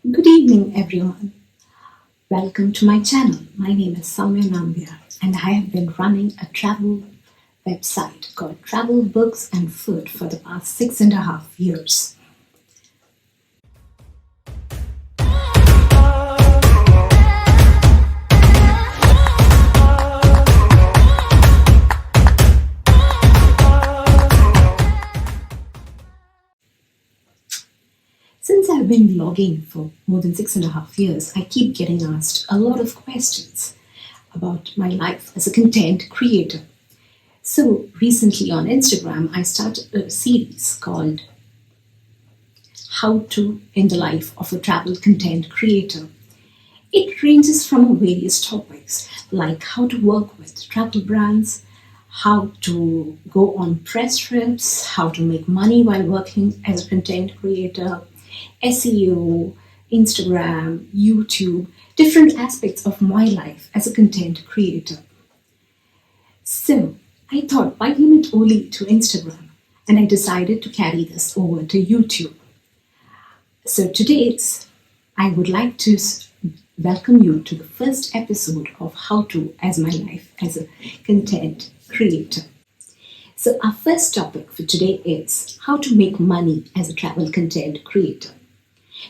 Good evening, everyone. Welcome to my channel. My name is Soumya Nambiar, and I have been running a travel website called Travel Books and Food for the past 6.5 years. Since I've been blogging for more than 6.5 years, I keep getting asked a lot of questions about my life as a content creator. So recently on Instagram, I started a series called How to in the Life of a Travel Content Creator. It ranges from various topics like how to work with travel brands, how to go on press trips, how to make money while working as a content creator, SEO, Instagram, YouTube, different aspects of my life as a content creator. So I thought, why limit only to Instagram? And I decided to carry this over to YouTube. So today's, I would like to welcome you to the first episode of How to as my life as a content creator. So our first topic for today is how to make money as a travel content creator.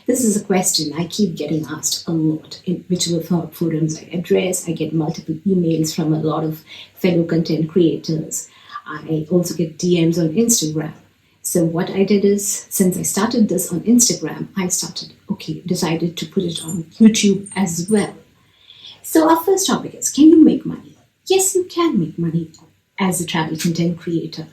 This is a question I keep getting asked a lot in whichever forums I address. I get multiple emails from a lot of fellow content creators. I also get DMs on Instagram. So what I did is, since I started this on Instagram, decided to put it on YouTube as well. So our first topic is, can you make money? Yes, you can make money as a travel content creator.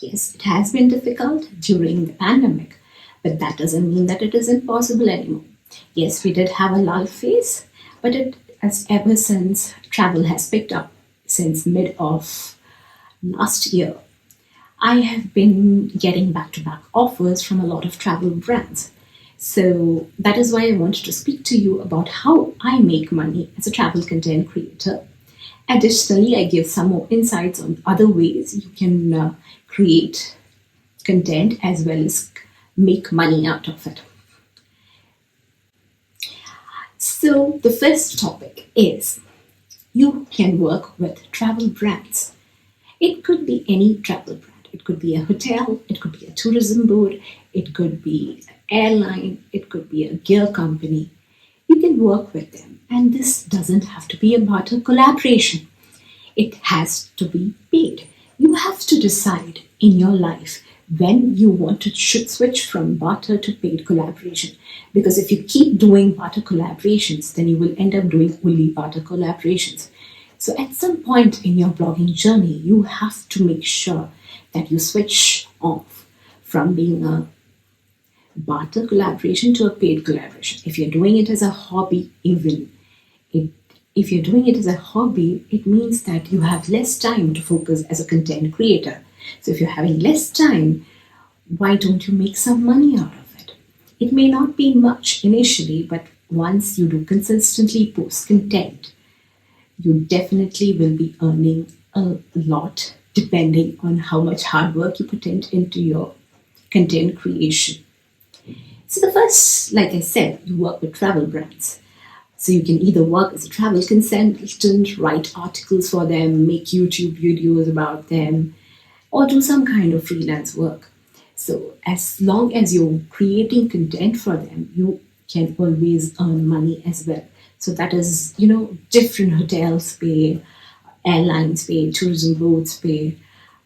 Yes, it has been difficult during the pandemic, but that doesn't mean that it is impossible anymore. Yes, we did have a lull phase, but it has ever since travel has picked up since mid of last year. I have been getting back-to-back offers from a lot of travel brands. So that is why I wanted to speak to you about how I make money as a travel content creator. Additionally, I give some more insights on other ways you can create content as well as make money out of it. So the first topic is you can work with travel brands. It could be any travel brand. It could be a hotel, it could be a tourism board, it could be an airline, it could be a gear company. You can work with them, and this doesn't have to be about a collaboration. It has to be paid. You have to decide in your life when you want to switch from barter to paid collaboration. Because if you keep doing barter collaborations, then you will end up doing only barter collaborations. So at some point in your blogging journey, you have to make sure that you switch off from being a barter collaboration to a paid collaboration. If you're doing it as a hobby, if you're doing it as a hobby, it means that you have less time to focus as a content creator. So if you're having less time, why don't you make some money out of it? It may not be much initially, but once you do consistently post content, you definitely will be earning a lot depending on how much hard work you put into your content creation. So the first, like I said, you work with travel brands. So you can either work as a travel consultant, write articles for them, make YouTube videos about them, or do some kind of freelance work. So as long as you're creating content for them, you can always earn money as well. So that is, different hotels pay, airlines pay, tourism boards pay.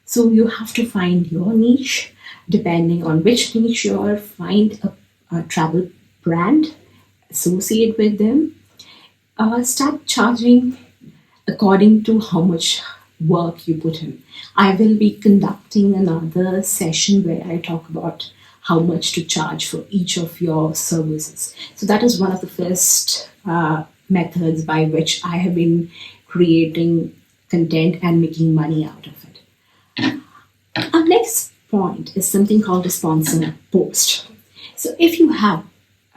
So you have to find your niche. Depending on which niche you are, find a travel brand, associate with them, start charging according to how much work you put in. I will be conducting another session where I talk about how much to charge for each of your services. So that is one of the first methods by which I have been creating content and making money out of it. Our next point is something called a sponsored post. So if you have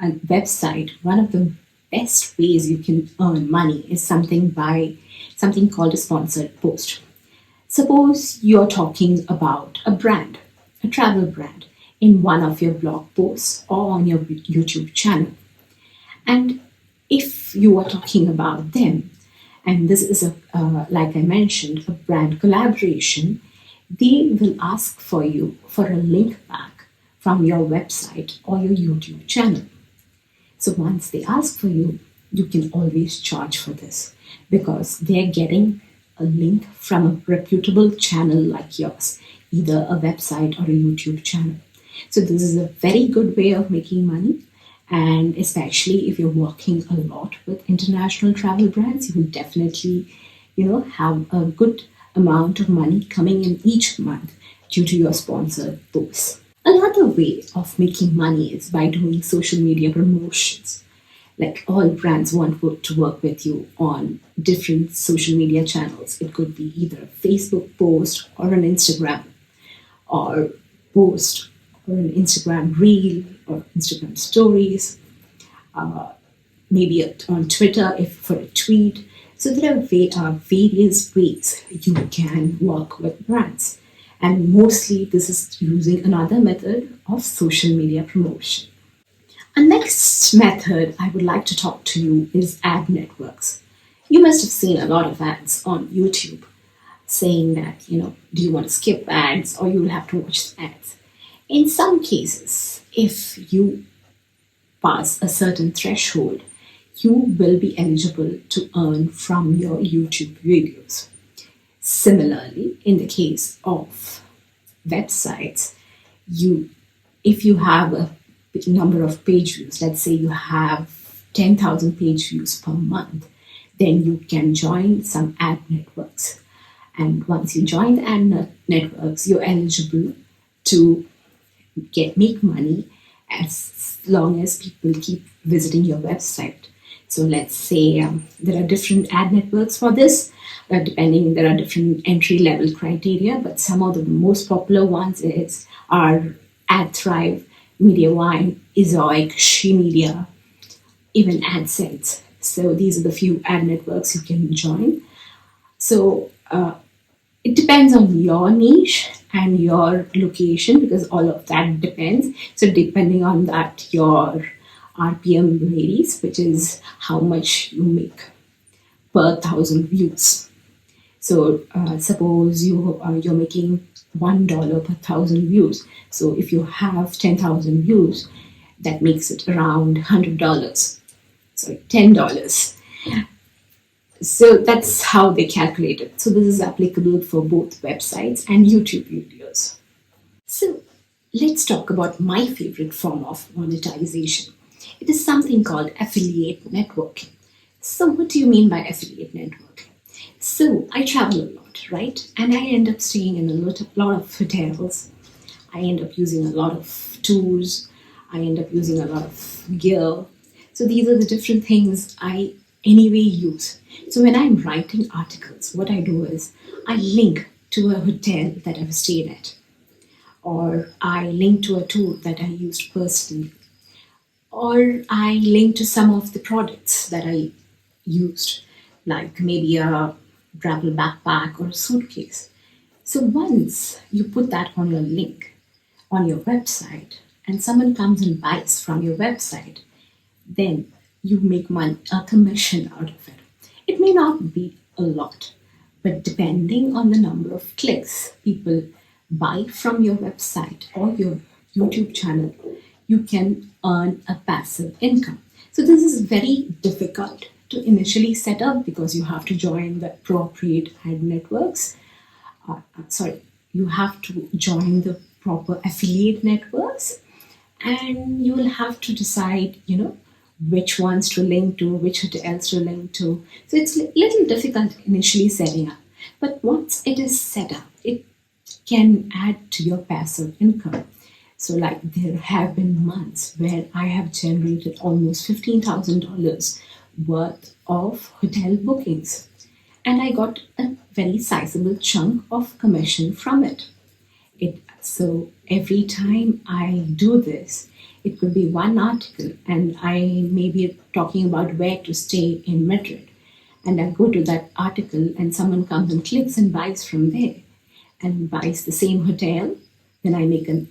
a website, one of the best ways you can earn money is something called a sponsored post. Suppose you're talking about a brand, a travel brand, in one of your blog posts or on your YouTube channel. And if you are talking about them, and this is like I mentioned, a brand collaboration, they will ask for you for a link back from your website or your YouTube channel. So once they ask for you, you can always charge for this because they're getting a link from a reputable channel like yours, either a website or a YouTube channel. So this is a very good way of making money. And especially if you're working a lot with international travel brands, you will definitely, have a good amount of money coming in each month due to your sponsored posts. Another way of making money is by doing social media promotions. Like all brands want to work with you on different social media channels. It could be either a Facebook post or an Instagram or post or an Instagram reel or Instagram stories, maybe on Twitter if for a tweet. So there are various ways you can work with brands. And mostly this is using another method of social media promotion. A next method I would like to talk to you is ad networks. You must have seen a lot of ads on YouTube saying that, do you want to skip ads or you will have to watch the ads. In some cases, if you pass a certain threshold, you will be eligible to earn from your YouTube videos. Similarly, in the case of websites, if you have a number of page views, let's say you have 10,000 page views per month, then you can join some ad networks. And once you join the ad networks, you're eligible to make money as long as people keep visiting your website. So let's say there are different ad networks for this, there are different entry level criteria, but some of the most popular ones are AdThrive, MediaVine, Ezoic, SheMedia, even AdSense. So these are the few ad networks you can join. So it depends on your niche and your location because all of that depends. So depending on that, your RPM varies, which is how much you make per 1,000 views. So suppose you're making $1 per 1,000 views. So if you have 10,000 views, that makes it around $100. Sorry, $10. So that's how they calculate it. So this is applicable for both websites and YouTube videos. So let's talk about my favorite form of monetization. It is something called affiliate networking. So what do you mean by affiliate networking? So I travel a lot, right? And I end up staying in a lot of hotels. I end up using a lot of tours. I end up using a lot of gear. So these are the different things I anyway use. So when I'm writing articles, what I do is I link to a hotel that I've stayed at, or I link to a tour that I used personally, or I link to some of the products that I used, like maybe a travel backpack or a suitcase. So once you put that on your link on your website and someone comes and buys from your website, then you make money, a commission out of it. It may not be a lot, but depending on the number of clicks people buy from your website or your YouTube channel, you can earn a passive income. So this is very difficult to initially set up because you have to join the appropriate ad networks. You have to join the proper affiliate networks, and you will have to decide, which ones to link to, which hotels to link to. So it's a little difficult initially setting up. But once it is set up, it can add to your passive income. So like there have been months where I have generated almost $15,000 worth of hotel bookings. And I got a very sizable chunk of commission from it. So every time I do this, it could be one article and I may be talking about where to stay in Madrid. And I go to that article and someone comes and clicks and buys from there and buys the same hotel, then I make a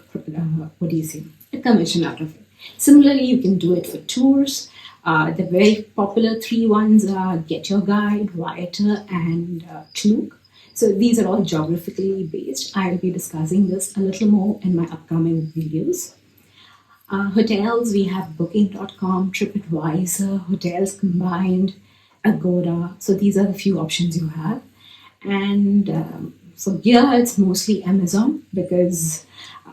commission out of it. Similarly, you can do it for tours. The very popular three ones are Get Your Guide, Viator, and Klook. So these are all geographically based. I'll be discussing this a little more in my upcoming videos. Hotels, we have Booking.com, TripAdvisor, Hotels Combined, Agoda. So these are the few options you have. And so here it's mostly Amazon because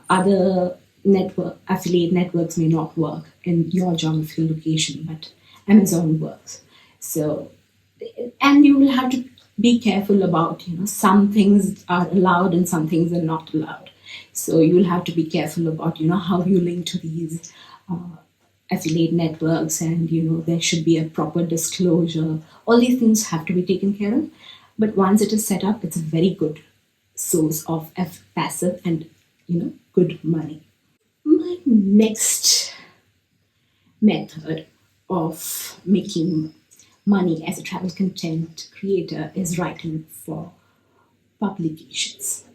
other network affiliate networks may not work in your geographical location, but Amazon works. So, and you will have to be careful about, some things are allowed and some things are not allowed. So you will have to be careful about, how you link to these affiliate networks, and there should be a proper disclosure. All these things have to be taken care of, but once it is set up, it's a very good source of passive and good money. My next method of making money as a travel content creator is writing for publications.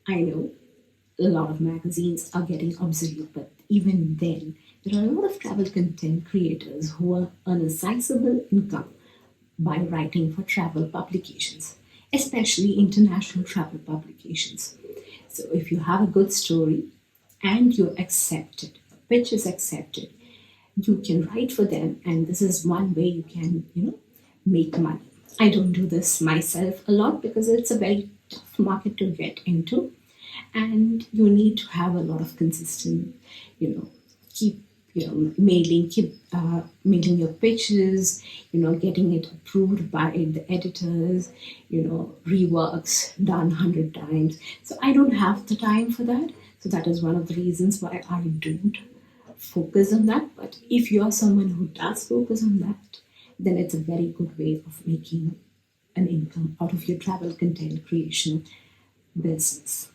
I know a lot of magazines are getting obsolete, but even then, there are a lot of travel content creators who earn a sizable income by writing for travel publications, especially international travel publications. So, if you have a good story and you're accepted, a pitch is accepted, you can write for them, and this is one way you can, make money. I don't do this myself a lot because it's a very tough market to get into, and you need to have a lot of consistent, keep mailing your pitches, getting it approved by the editors, reworks done 100 times. So I don't have the time for that. So that is one of the reasons why I don't focus on that. But if you're someone who does focus on that, then it's a very good way of making an income out of your travel content creation business.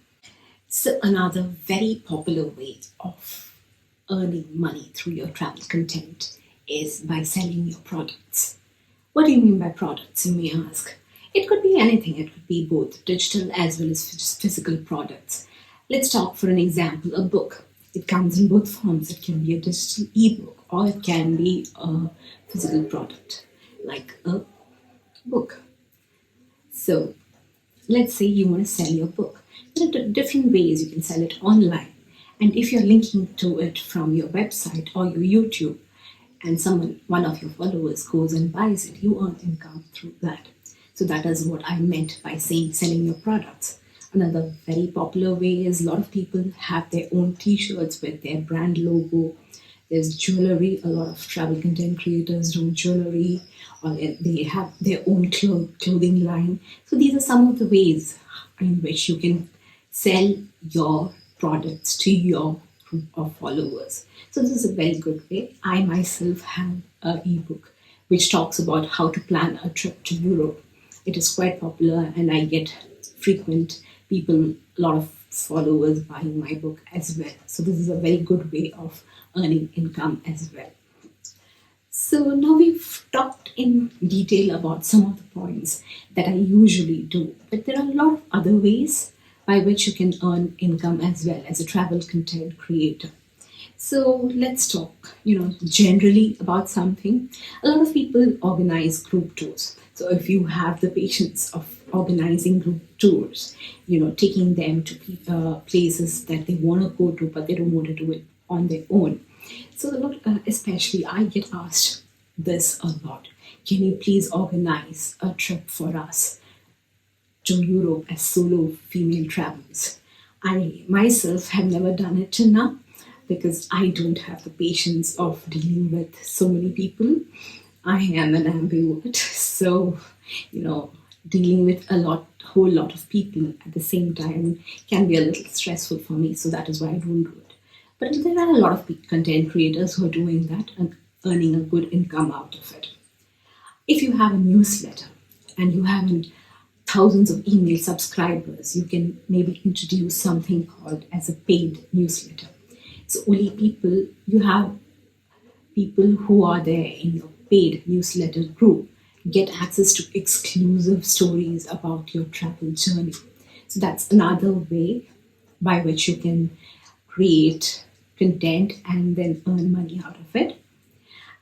So another very popular way of earning money through your travel content is by selling your products. What do you mean by products, you may ask? It could be anything. It could be both digital as well as physical products. Let's talk for an example, a book. It comes in both forms. It can be a digital ebook or it can be a physical product like a book. So let's say you want to sell your book. There are different ways you can sell it online. And if you're linking to it from your website or your YouTube, and one of your followers goes and buys it, you earn income through that. So that is what I meant by saying selling your products. Another very popular way is a lot of people have their own t-shirts with their brand logo. There's jewelry. A lot of travel content creators do jewelry, or they have their own clothing line. So these are some of the ways in which you can sell your products to your group of followers. So this is a very good way. I myself have an ebook which talks about how to plan a trip to Europe. It is quite popular and I get frequent people, a lot of followers buying my book as well. So this is a very good way of earning income as well. So now we've talked in detail about some of the points that I usually do, but there are a lot of other ways by which you can earn income as well as a travel content creator. So let's talk, generally about something. A lot of people organize group tours. So if you have the patience of organizing group tours, taking them to places that they want to go to, but they don't want to do it on their own. So especially I get asked this a lot. Can you please organize a trip for us to Europe as solo female travelers? I myself have never done it till now because I don't have the patience of dealing with so many people. I am an ambivert, so dealing with whole lot of people at the same time can be a little stressful for me. So that is why I don't do it. But there are a lot of content creators who are doing that and earning a good income out of it. If you have a newsletter and you have thousands of email subscribers, you can maybe introduce something called as a paid newsletter. So you have people who are there in your paid newsletter group get access to exclusive stories about your travel journey. So that's another way by which you can create content and then earn money out of it.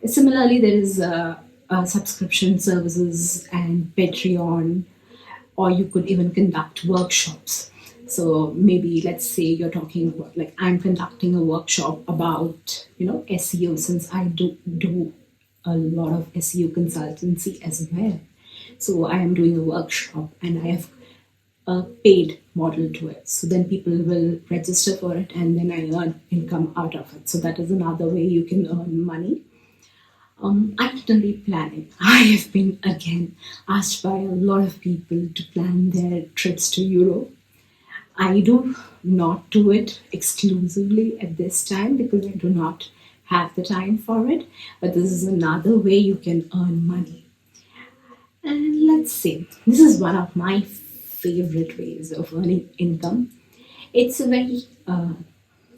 Similarly, there is subscription services and Patreon, or you could even conduct workshops. So maybe let's say you're talking about, like, I'm conducting a workshop about SEO, since I do a lot of SEO consultancy as well. So I am doing a workshop and I have a paid model to it. So then people will register for it and then I earn income out of it. So that is another way you can earn money. Itinerary planning. I have been again asked by a lot of people to plan their trips to Europe. I do not do it exclusively at this time because I do not have the time for it. But this is another way you can earn money. And let's see, this is one of my favorite ways of earning income. It's a very,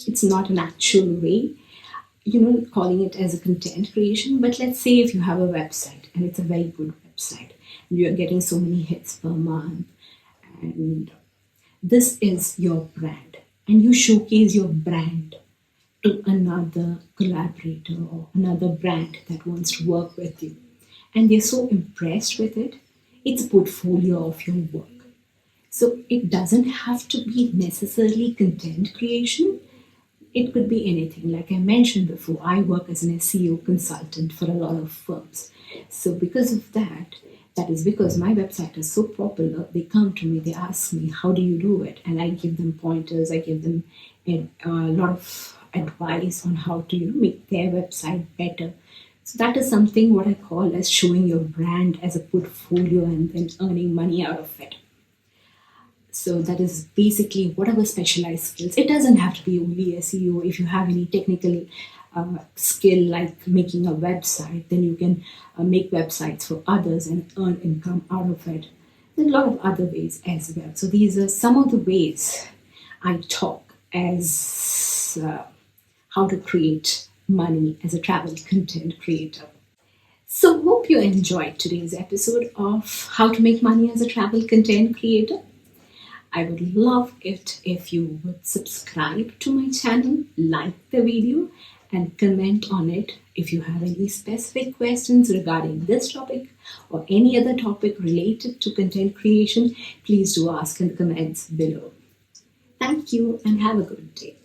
it's not an actual way, calling it as a content creation. But let's say if you have a website and it's a very good website, and you're getting so many hits per month, and this is your brand, and you showcase your brand to another collaborator or another brand that wants to work with you, and they're so impressed with it, it's a portfolio of your work. So it doesn't have to be necessarily content creation. It could be anything. Like I mentioned before, I work as an SEO consultant for a lot of firms. So because of that, that is because my website is so popular, they come to me, they ask me, how do you do it? And I give them pointers, I give them a lot of advice on how to make their website better. So that is something what I call as showing your brand as a portfolio and then earning money out of it. So that is basically whatever specialized skills. It doesn't have to be only SEO. If you have any technical skill like making a website, then you can make websites for others and earn income out of it. There's a lot of other ways as well. So these are some of the ways I talk as how to create money as a travel content creator. So hope you enjoyed today's episode of how to make money as a travel content creator. I would love it if you would subscribe to my channel, like the video, and comment on it. If you have any specific questions regarding this topic or any other topic related to content creation, please do ask in the comments below. Thank you and have a good day.